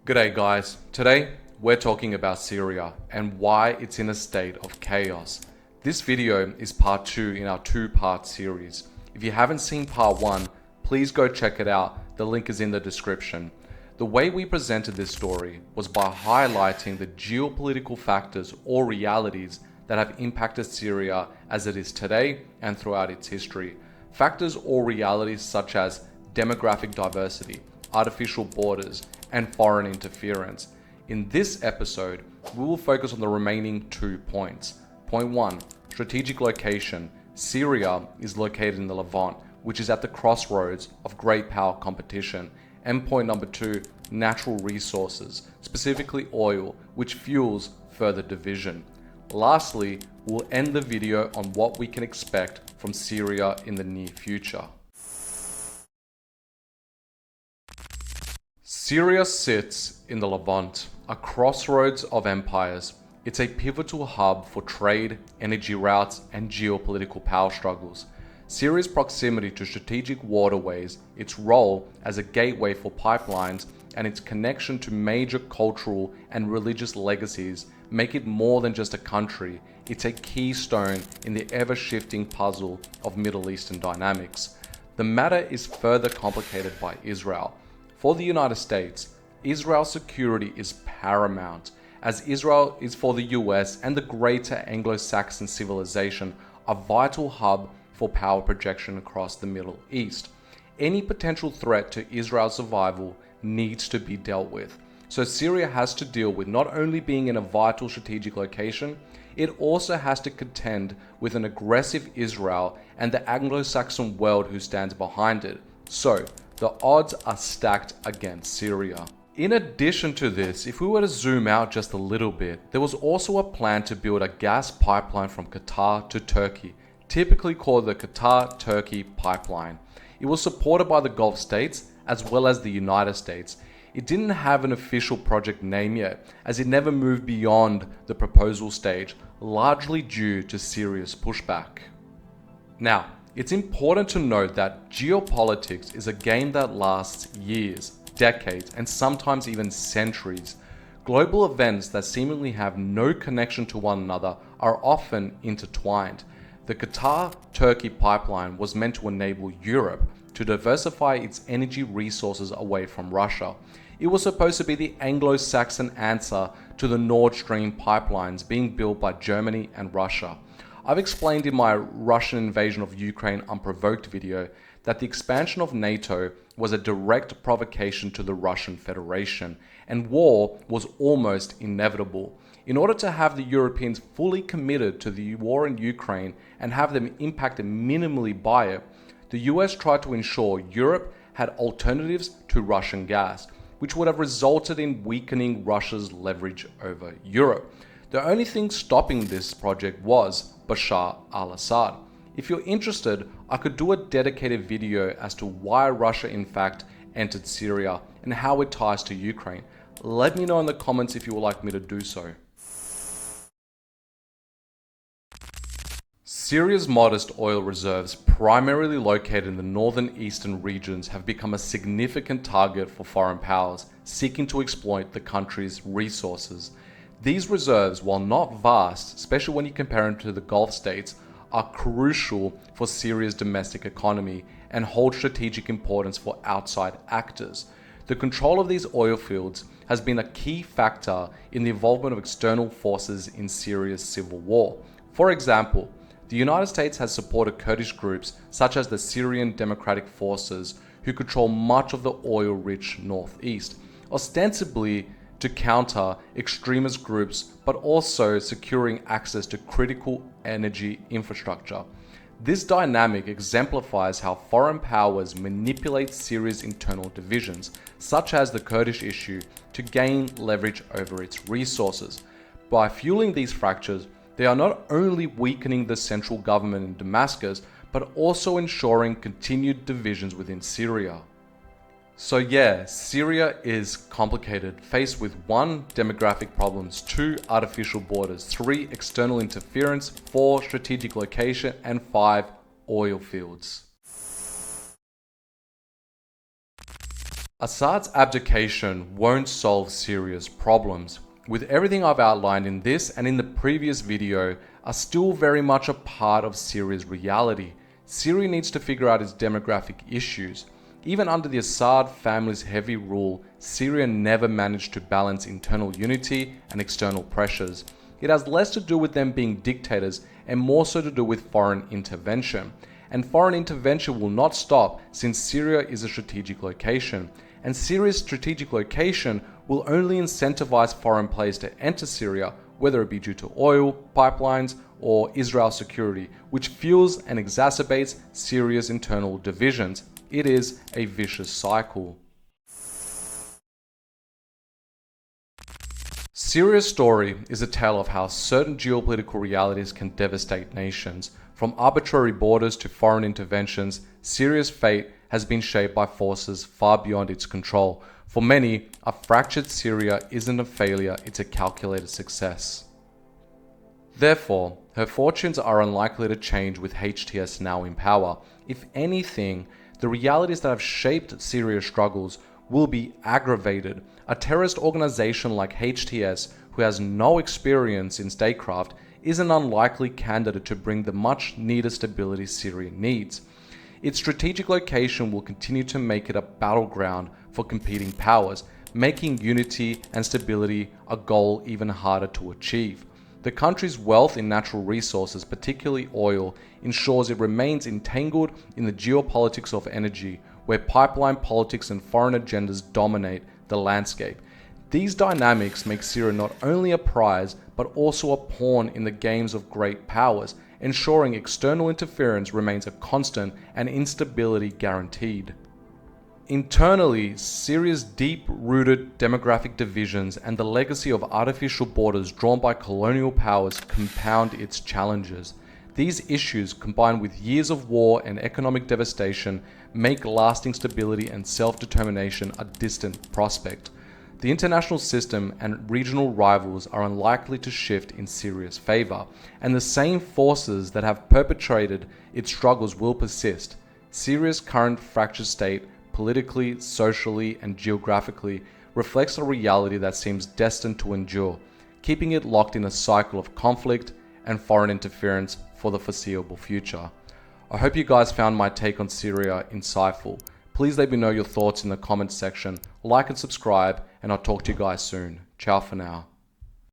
G'day guys, today we're talking about Syria and why it's in a state of chaos. This video is part 2 in our 2-part series. If you haven't seen part 1, please go check it out, the link is in the description. The way we presented this story was by highlighting the geopolitical factors or realities that have impacted Syria as it is today and throughout its history. Factors or realities such as demographic diversity, artificial borders, and foreign interference. In this episode, we will focus on the remaining 2 points. Point 1, strategic location. Syria is located in the Levant, which is at the crossroads of great power competition. And point number 2, natural resources, specifically oil, which fuels further division. Lastly, we'll end the video on what we can expect from Syria in the near future. Syria sits in the Levant, a crossroads of empires. It's a pivotal hub for trade, energy routes, and geopolitical power struggles. Syria's proximity to strategic waterways, its role as a gateway for pipelines, and its connection to major cultural and religious legacies make it more than just a country. It's a keystone in the ever-shifting puzzle of Middle Eastern dynamics. The matter is further complicated by Israel. For the United States, Israel's security is paramount, as Israel is for the US and the greater Anglo-Saxon civilization a vital hub for power projection across the Middle East. Any potential threat to Israel's survival needs to be dealt with. So Syria has to deal with not only being in a vital strategic location, it also has to contend with an aggressive Israel and the Anglo-Saxon world who stands behind it. So the odds are stacked against Syria. In addition to this, if we were to zoom out just a little bit, there was also a plan to build a gas pipeline from Qatar to Turkey, typically called the Qatar-Turkey pipeline. It was supported by the Gulf states as well as the United States. It didn't have an official project name yet, as it never moved beyond the proposal stage, largely due to Syria's pushback. Now, it's important to note that geopolitics is a game that lasts years, decades, and sometimes even centuries. Global events that seemingly have no connection to one another are often intertwined. The Qatar-Turkey pipeline was meant to enable Europe to diversify its energy resources away from Russia. It was supposed to be the Anglo-Saxon answer to the Nord Stream pipelines being built by Germany and Russia. I've explained in my Russian invasion of Ukraine unprovoked video that the expansion of NATO was a direct provocation to the Russian Federation, and war was almost inevitable. In order to have the Europeans fully committed to the war in Ukraine and have them impacted minimally by it, the US tried to ensure Europe had alternatives to Russian gas, which would have resulted in weakening Russia's leverage over Europe. The only thing stopping this project was Bashar al-Assad. If you're interested, I could do a dedicated video as to why Russia in fact entered Syria and how it ties to Ukraine. Let me know in the comments if you would like me to do so. Syria's modest oil reserves, primarily located in the northern eastern regions, have become a significant target for foreign powers seeking to exploit the country's resources. These reserves, while not vast, especially when you compare them to the Gulf states, are crucial for Syria's domestic economy and hold strategic importance for outside actors. The control of these oil fields has been a key factor in the involvement of external forces in Syria's civil war. For example, the United States has supported Kurdish groups such as the Syrian Democratic Forces, who control much of the oil-rich northeast, ostensibly to counter extremist groups, but also securing access to critical energy infrastructure. This dynamic exemplifies how foreign powers manipulate Syria's internal divisions, such as the Kurdish issue, to gain leverage over its resources. By fueling these fractures, they are not only weakening the central government in Damascus, but also ensuring continued divisions within Syria. So yeah, Syria is complicated, faced with 1. Demographic problems, 2. Artificial borders, 3. External interference, 4. Strategic location, and 5. Oil fields. Assad's abdication won't solve Syria's problems, with everything I've outlined in this and in the previous video are still very much a part of Syria's reality. Syria needs to figure out its demographic issues. Even under the Assad family's heavy rule, Syria never managed to balance internal unity and external pressures. It has less to do with them being dictators and more so to do with foreign intervention. And foreign intervention will not stop since Syria is a strategic location. And Syria's strategic location will only incentivize foreign players to enter Syria, whether it be due to oil, pipelines, or Israel security, which fuels and exacerbates Syria's internal divisions. It is a vicious cycle. Syria's story is a tale of how certain geopolitical realities can devastate nations. From arbitrary borders to foreign interventions, Syria's fate has been shaped by forces far beyond its control. For many, a fractured Syria isn't a failure, it's a calculated success. Therefore, her fortunes are unlikely to change with HTS now in power. If anything, the realities that have shaped Syria's struggles will be aggravated. A terrorist organization like HTS, who has no experience in statecraft, is an unlikely candidate to bring the much needed stability Syria needs. Its strategic location will continue to make it a battleground for competing powers, making unity and stability a goal even harder to achieve. The country's wealth in natural resources, particularly oil, ensures it remains entangled in the geopolitics of energy, where pipeline politics and foreign agendas dominate the landscape. These dynamics make Syria not only a prize, but also a pawn in the games of great powers, ensuring external interference remains a constant and instability guaranteed. Internally, Syria's deep-rooted demographic divisions and the legacy of artificial borders drawn by colonial powers compound its challenges. These issues, combined with years of war and economic devastation, make lasting stability and self-determination a distant prospect. The international system and regional rivals are unlikely to shift in Syria's favor, and the same forces that have perpetrated its struggles will persist. Syria's current fractured state, politically, socially, and geographically, reflects a reality that seems destined to endure, keeping it locked in a cycle of conflict and foreign interference for the foreseeable future. I hope you guys found my take on Syria insightful. Please let me know your thoughts in the comments section, like and subscribe, and I'll talk to you guys soon. Ciao for now.